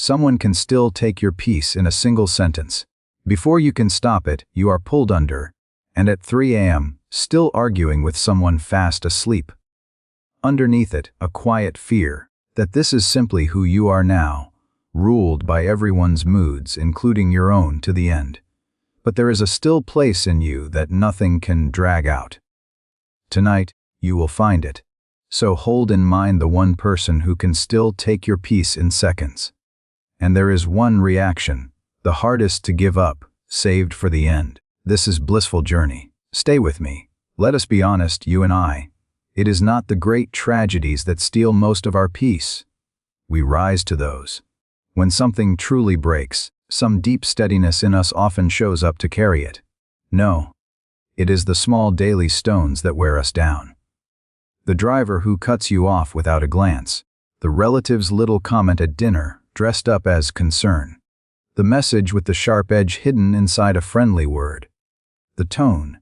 Someone can still take your peace in a single sentence. Before you can stop it, you are pulled under, and at 3 a.m., still arguing with someone fast asleep. Underneath it, a quiet fear that this is simply who you are now, ruled by everyone's moods, including your own, to the end. But there is a still place in you that nothing can drag out. Tonight, you will find it. So hold in mind the one person who can still take your peace in seconds. And there is one reaction, the hardest to give up, saved for the end. This is Blissful Journey. Stay with me. Let us be honest, you and I. It is not the great tragedies that steal most of our peace. We rise to those. When something truly breaks, some deep steadiness in us often shows up to carry it. No, it is the small daily stones that wear us down. The driver who cuts you off without a glance, the relative's little comment at dinner dressed up as concern, the message with the sharp edge hidden inside a friendly word, the tone,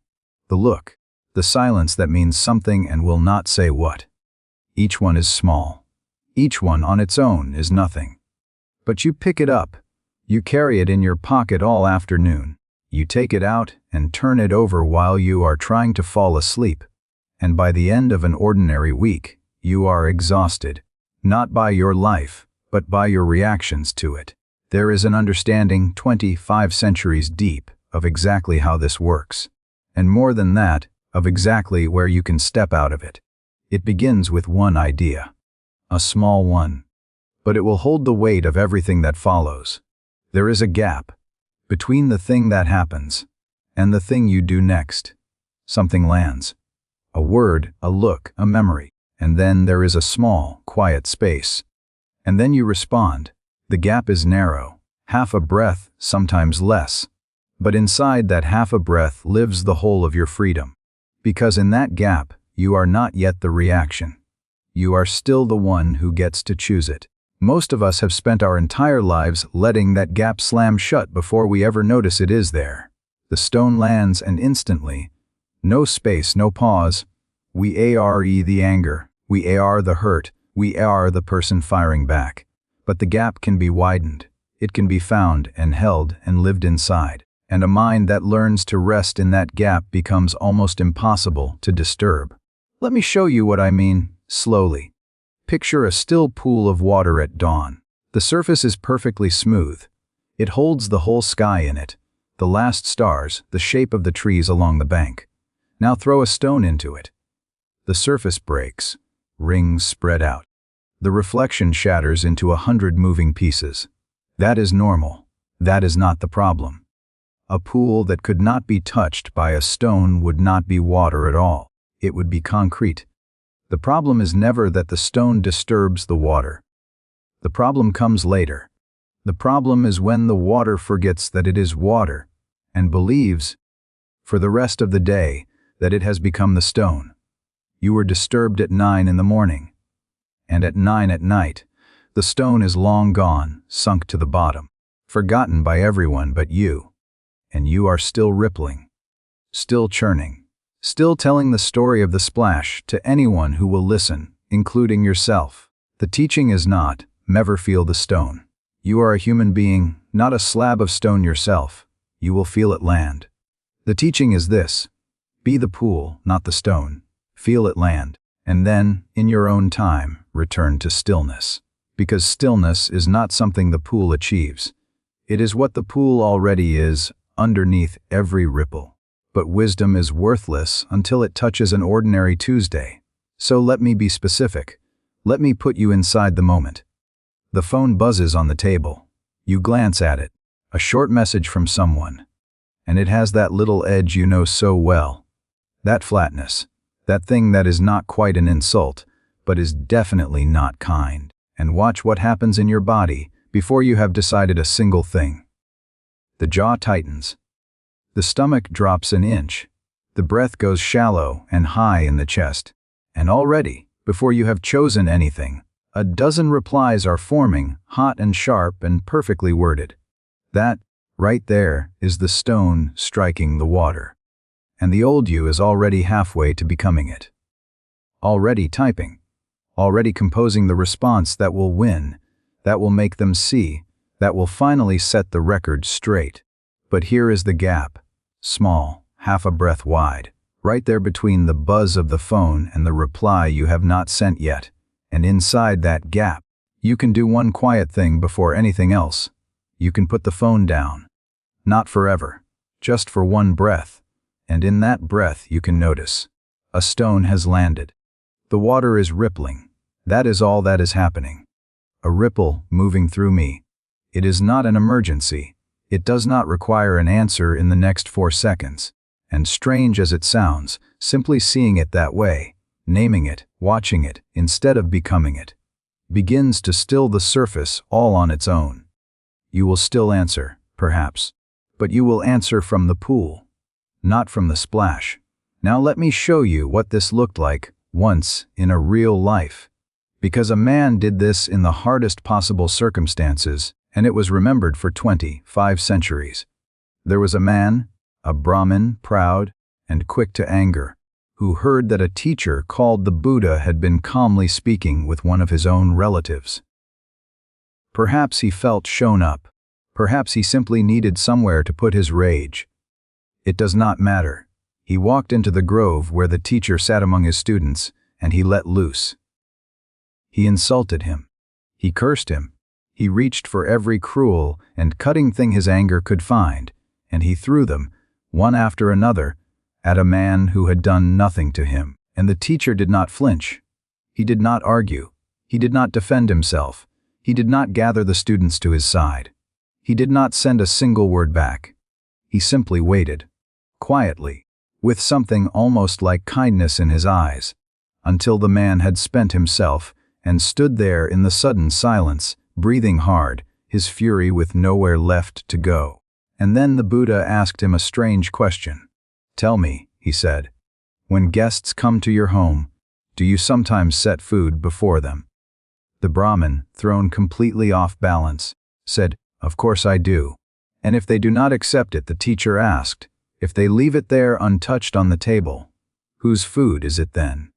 the look, the silence that means something and will not say what. Each one is small. Each one on its own is nothing. But you pick it up. You carry it in your pocket all afternoon. You take it out and turn it over while you are trying to fall asleep. And by the end of an ordinary week, you are exhausted, not by your life, but by your reactions to it. There is an understanding 25 centuries deep of exactly how this works. And more than that, of exactly where you can step out of it. It begins with one idea. A small one. But it will hold the weight of everything that follows. There is a gap between the thing that happens and the thing you do next. Something lands. A word, a look, a memory. And then there is a small, quiet space. And then you respond. The gap is narrow. Half a breath, sometimes less. But inside that half a breath lives the whole of your freedom. Because in that gap, you are not yet the reaction. You are still the one who gets to choose it. Most of us have spent our entire lives letting that gap slam shut before we ever notice it is there. The stone lands and instantly, no space, no pause, we are the anger, we are the hurt, we are the person firing back. But the gap can be widened. It can be found and held and lived inside. And a mind that learns to rest in that gap becomes almost impossible to disturb. Let me show you what I mean, slowly. Picture a still pool of water at dawn. The surface is perfectly smooth. It holds the whole sky in it, the last stars, the shape of the trees along the bank. Now throw a stone into it. The surface breaks, rings spread out. The reflection shatters into 100 moving pieces. That is normal. That is not the problem. A pool that could not be touched by a stone would not be water at all. It would be concrete. The problem is never that the stone disturbs the water. The problem comes later. The problem is when the water forgets that it is water and believes, for the rest of the day, that it has become the stone. You were disturbed at 9 in the morning. And at 9 at night, the stone is long gone, sunk to the bottom, forgotten by everyone but you. And you are still rippling, still churning, still telling the story of the splash to anyone who will listen, including yourself. The teaching is not, never feel the stone. You are a human being, not a slab of stone yourself. You will feel it land. The teaching is this: be the pool, not the stone. Feel it land, and then, in your own time, return to stillness. Because stillness is not something the pool achieves. It is what the pool already is, underneath every ripple. But wisdom is worthless until it touches an ordinary Tuesday. So let me be specific. Let me put you inside the moment. The phone buzzes on the table. You glance at it. A short message from someone. And it has that little edge you know so well. That flatness. That thing that is not quite an insult, but is definitely not kind. And watch what happens in your body before you have decided a single thing. The jaw tightens. The stomach drops an inch. The breath goes shallow and high in the chest. And already, before you have chosen anything, a dozen replies are forming, hot and sharp and perfectly worded. That, right there, is the stone striking the water. And the old you is already halfway to becoming it. Already typing. Already composing the response that will win, that will make them see, That will finally set the record straight. But here is the gap. Small, half a breath wide. Right there between the buzz of the phone and the reply you have not sent yet. And inside that gap, you can do one quiet thing before anything else. You can put the phone down. Not forever. Just for one breath. And in that breath you can notice. A stone has landed. The water is rippling. That is all that is happening. A ripple moving through me. It is not an emergency. It does not require an answer in the next 4 seconds. And strange as it sounds, simply seeing it that way, naming it, watching it, instead of becoming it, begins to still the surface all on its own. You will still answer, perhaps, but you will answer from the pool, not from the splash. Now let me show you what this looked like once in a real life. Because a man did this in the hardest possible circumstances, and it was remembered for 25 centuries. There was a man, a Brahmin, proud and quick to anger, who heard that a teacher called the Buddha had been calmly speaking with one of his own relatives. Perhaps he felt shown up. Perhaps he simply needed somewhere to put his rage. It does not matter. He walked into the grove where the teacher sat among his students, and he let loose. He insulted him. He cursed him. He reached for every cruel and cutting thing his anger could find, and he threw them, one after another, at a man who had done nothing to him. And the teacher did not flinch. He did not argue. He did not defend himself. He did not gather the students to his side. He did not send a single word back. He simply waited, quietly, with something almost like kindness in his eyes, until the man had spent himself and stood there in the sudden silence, breathing hard, his fury with nowhere left to go. And then the Buddha asked him a strange question. "Tell me," he said, "when guests come to your home, do you sometimes set food before them?" The Brahmin, thrown completely off balance, said, "Of course I do." And if they do not accept it, the teacher asked, if they leave it there untouched on the table, whose food is it then?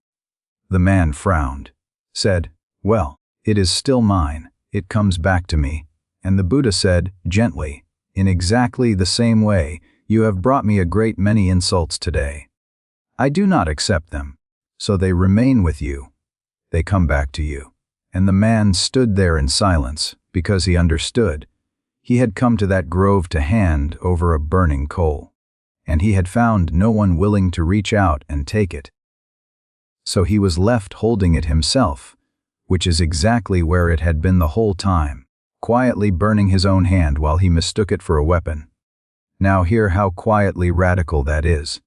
The man frowned, said, "Well, it is still mine. It comes back to me." And the Buddha said, gently, "In exactly the same way, you have brought me a great many insults today. I do not accept them, so they remain with you. They come back to you." And the man stood there in silence, because he understood. He had come to that grove to hand over a burning coal, and he had found no one willing to reach out and take it. So he was left holding it himself, which is exactly where it had been the whole time, quietly burning his own hand while he mistook it for a weapon. Now hear how quietly radical that is.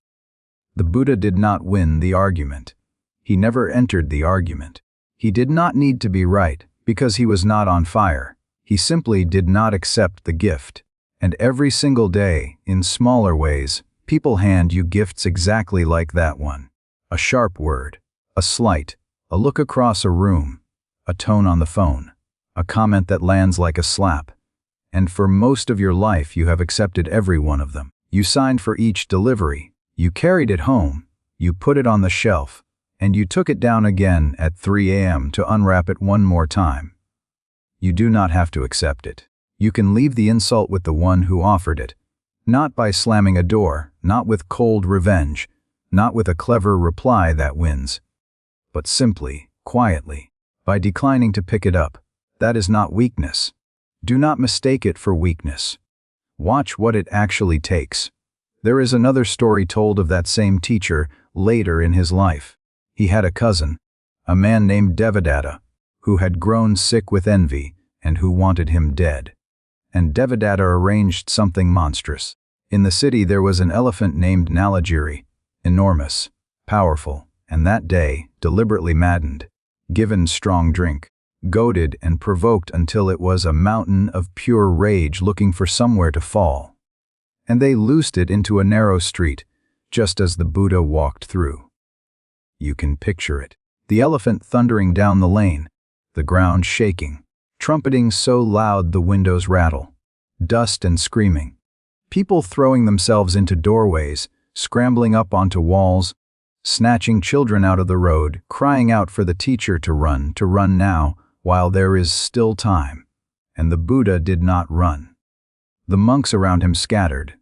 The Buddha did not win the argument. He never entered the argument. He did not need to be right, because he was not on fire. He simply did not accept the gift. And every single day, in smaller ways, people hand you gifts exactly like that one. A sharp word, a slight, a look across a room, a tone on the phone, a comment that lands like a slap. And for most of your life you have accepted every one of them. You signed for each delivery, you carried it home, you put it on the shelf, and you took it down again at 3 a.m. to unwrap it one more time. You do not have to accept it. You can leave the insult with the one who offered it, not by slamming a door, not with cold revenge, not with a clever reply that wins, but simply, quietly, by declining to pick it up. That is not weakness. Do not mistake it for weakness. Watch what it actually takes. There is another story told of that same teacher later in his life. He had a cousin, a man named Devadatta, who had grown sick with envy and who wanted him dead. And Devadatta arranged something monstrous. In the city there was an elephant named Nalagiri, enormous, powerful, and that day, deliberately maddened, given strong drink, goaded and provoked until it was a mountain of pure rage looking for somewhere to fall. And they loosed it into a narrow street, just as the Buddha walked through. You can picture it. The elephant thundering down the lane, the ground shaking, trumpeting so loud the windows rattle, dust and screaming. People throwing themselves into doorways, scrambling up onto walls, snatching children out of the road, crying out for the teacher to run now, while there is still time. and the Buddha did not run. The monks around him scattered,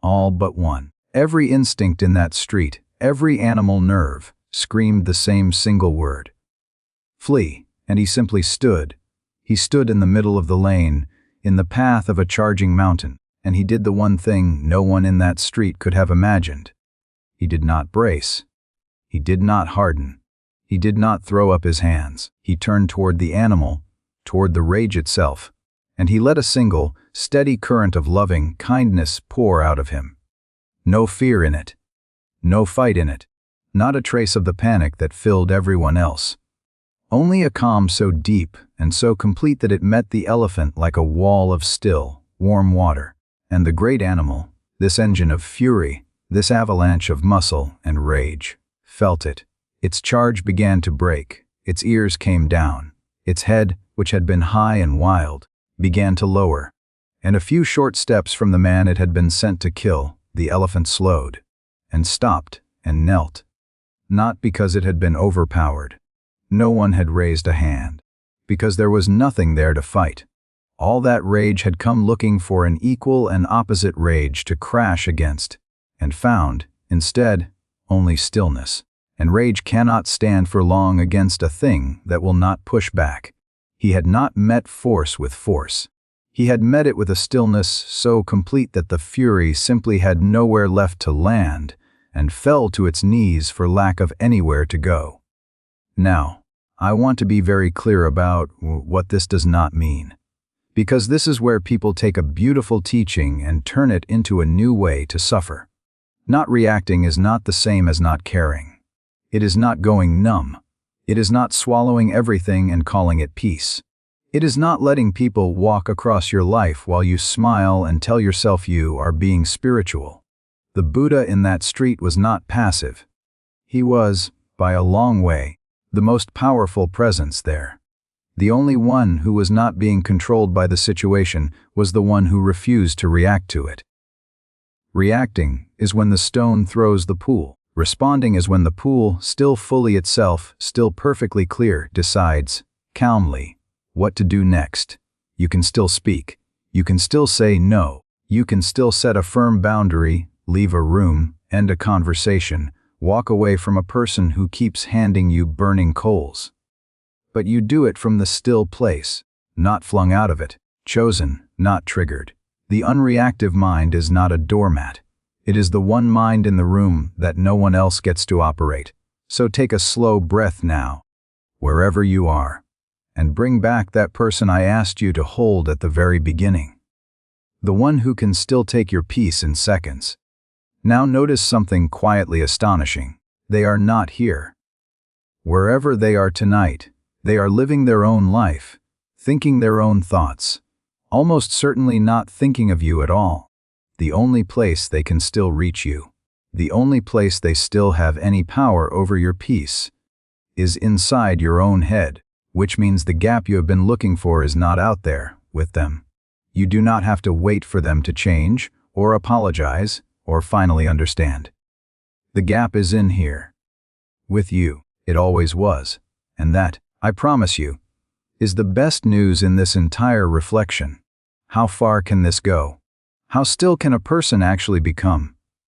all but one. Every instinct in that street, every animal nerve, screamed the same single word. Flee, and he simply stood. He stood in the middle of the lane, in the path of a charging mountain, and he did the one thing no one in that street could have imagined. He did not brace. He did not harden. He did not throw up his hands. He turned toward the animal, toward the rage itself, and he let a single, steady current of loving kindness pour out of him. No fear in it. No fight in it. Not a trace of the panic that filled everyone else. Only a calm so deep and so complete that it met the elephant like a wall of still, warm water. And the great animal, this engine of fury, this avalanche of muscle and rage, felt it. Its charge began to break. Its ears came down. Its head, which had been high and wild, began to lower. And a few short steps from the man it had been sent to kill, the elephant slowed, and stopped, and knelt. Not because it had been overpowered. No one had raised a hand. Because there was nothing there to fight. All that rage had come looking for an equal and opposite rage to crash against, and found, instead, only stillness. And rage cannot stand for long against a thing that will not push back. He had not met force with force. He had met it with a stillness so complete that the fury simply had nowhere left to land, and fell to its knees for lack of anywhere to go. Now, I want to be very clear about what this does not mean. Because this is where people take a beautiful teaching and turn it into a new way to suffer. Not reacting is not the same as not caring. It is not going numb. It is not swallowing everything and calling it peace. It is not letting people walk across your life while you smile and tell yourself you are being spiritual. The Buddha in that street was not passive. He was, by a long way, the most powerful presence there. The only one who was not being controlled by the situation was the one who refused to react to it. Reacting is when the stone throws the pool. Responding is when the pool, still fully itself, still perfectly clear, decides, calmly, what to do next. You can still speak. You can still say no. You can still set a firm boundary, leave a room, end a conversation, walk away from a person who keeps handing you burning coals. But you do it from the still place, not flung out of it, chosen, not triggered. The unreactive mind is not a doormat. It is the one mind in the room that no one else gets to operate. So take a slow breath now, wherever you are, and bring back that person I asked you to hold at the very beginning. The one who can still take your peace in seconds. Now notice something quietly astonishing. They are not here. Wherever they are tonight, they are living their own life, thinking their own thoughts, almost certainly not thinking of you at all. The only place they can still reach you, the only place they still have any power over your peace, is inside your own head, which means the gap you have been looking for is not out there, with them. You do not have to wait for them to change, or apologize, or finally understand. The gap is in here. With you, it always was, and that, I promise you, is the best news in this entire reflection. How far can this go? How still can a person actually become?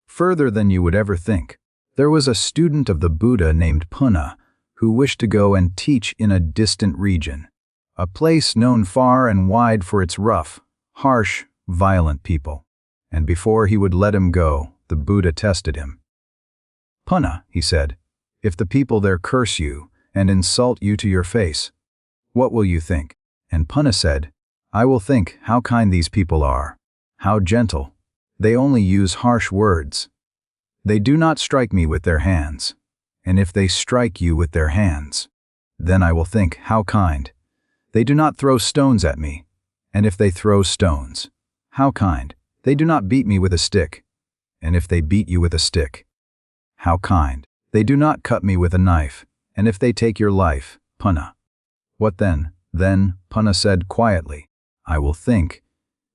Further than you would ever think. There was a student of the Buddha named Punna who wished to go and teach in a distant region, a place known far and wide for its rough, harsh, violent people. And before he would let him go, the Buddha tested him. Punna, he said, if the people there curse you and insult you to your face, what will you think? And Punna said, I will think how kind these people are. How gentle. They only use harsh words. They do not strike me with their hands. And if they strike you with their hands, then I will think, how kind. They do not throw stones at me. And if they throw stones, how kind. They do not beat me with a stick. And if they beat you with a stick, how kind. They do not cut me with a knife. And if they take your life, Punna. What then? Then, Punna said quietly, I will think.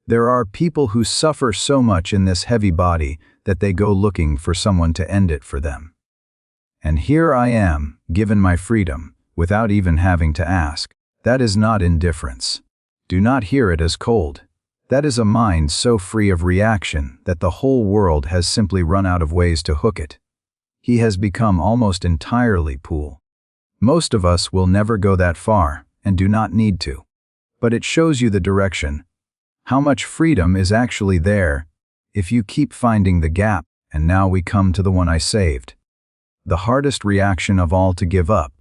There are people who suffer so much in this heavy body that they go looking for someone to end it for them. And here I am, given my freedom, without even having to ask. That is not indifference. Do not hear it as cold. That is a mind so free of reaction that the whole world has simply run out of ways to hook it. He has become almost entirely pool. Most of us will never go that far and do not need to. But it shows you the direction. How much freedom is actually there if you keep finding the gap. And now we come to the one I saved. The hardest reaction of all to give up.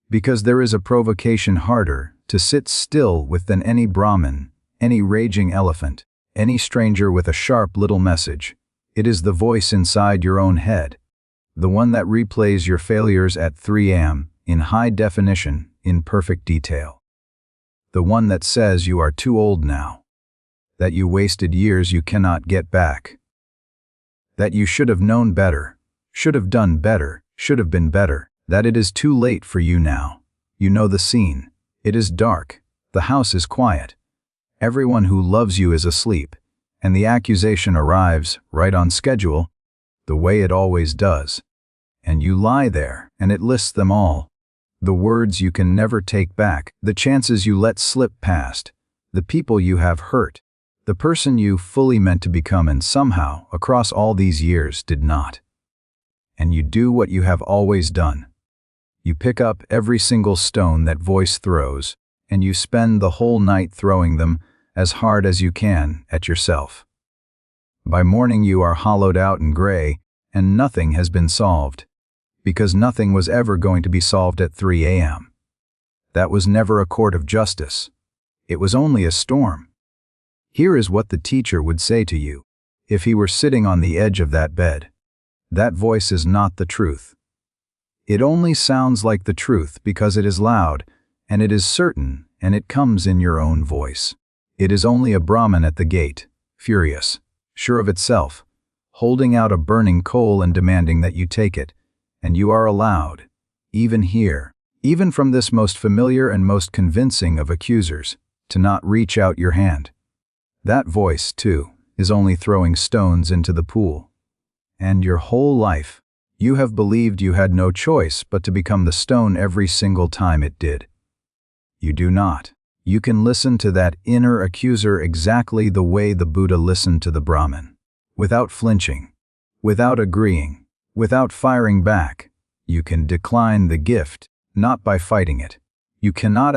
Because there is a provocation harder to sit still with than any Brahmin, any raging elephant, any stranger with a sharp little message. It is the voice inside your own head. The one that replays your failures at 3 a.m. in high definition, in perfect detail. The one that says you are too old now. That you wasted years you cannot get back. That you should have known better, should have done better, should have been better. That it is too late for you now. You know the scene. It is dark. The house is quiet. Everyone who loves you is asleep. And the accusation arrives, right on schedule, the way it always does. And you lie there, and it lists them all. The words you can never take back, the chances you let slip past, the people you have hurt, the person you fully meant to become and somehow, across all these years, did not. And you do what you have always done. You pick up every single stone that voice throws, and you spend the whole night throwing them as hard as you can at yourself. By morning you are hollowed out and gray, and nothing has been solved. Because nothing was ever going to be solved at 3 a.m. That was never a court of justice. It was only a storm. Here is what the teacher would say to you, if he were sitting on the edge of that bed. That voice is not the truth. It only sounds like the truth because it is loud, and it is certain, and it comes in your own voice. It is only a Brahmin at the gate, furious, sure of itself, holding out a burning coal and demanding that you take it, and you are allowed, even here, even from this most familiar and most convincing of accusers, to not reach out your hand. That voice, too, is only throwing stones into the pool. And your whole life, you have believed you had no choice but to become the stone every single time it did. You do not. You can listen to that inner accuser exactly the way the Buddha listened to the Brahmin, without flinching, without agreeing, without firing back. You can decline the gift, not by fighting it. You cannot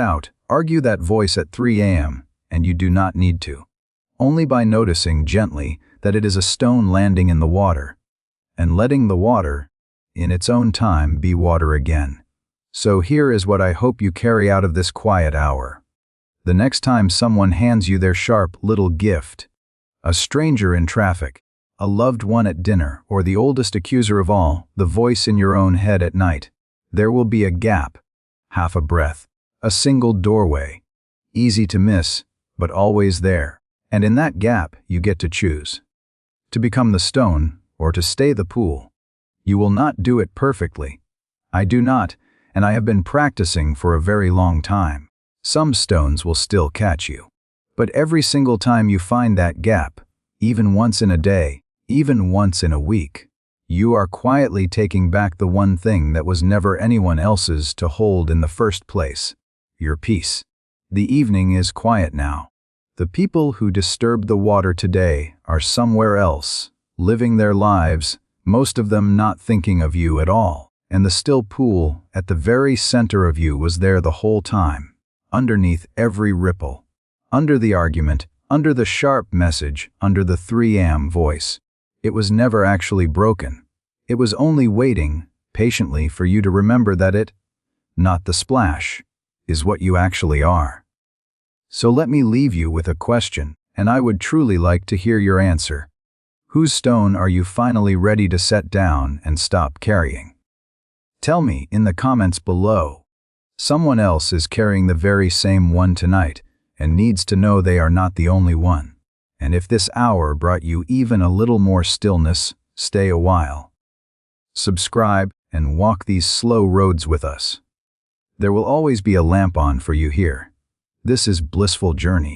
argue that voice at 3 a.m., and you do not need to. Only by noticing gently that it is a stone landing in the water, and letting the water, in its own time, be water again. So here is what I hope you carry out of this quiet hour. The next time someone hands you their sharp little gift, a stranger in traffic, a loved one at dinner, or the oldest accuser of all, the voice in your own head at night, there will be a gap, half a breath, a single doorway, easy to miss, but always there. And in that gap, you get to choose. To become the stone, or to stay the pool. You will not do it perfectly. I do not, and I have been practicing for a very long time. Some stones will still catch you. But every single time you find that gap, even once in a day, even once in a week, you are quietly taking back the one thing that was never anyone else's to hold in the first place, your peace. The evening is quiet now. The people who disturbed the water today are somewhere else, living their lives, most of them not thinking of you at all. And the still pool, at the very center of you, was there the whole time, underneath every ripple, under the argument, under the sharp message, under the 3 a.m. voice. It was never actually broken. It was only waiting, patiently, for you to remember that it, not the splash, is what you actually are. So let me leave you with a question, and I would truly like to hear your answer. Whose stone are you finally ready to set down and stop carrying? Tell me in the comments below. Someone else is carrying the very same one tonight and needs to know they are not the only one. And if this hour brought you even a little more stillness, stay a while. Subscribe and walk these slow roads with us. There will always be a lamp on for you here. This is Blissful Journey.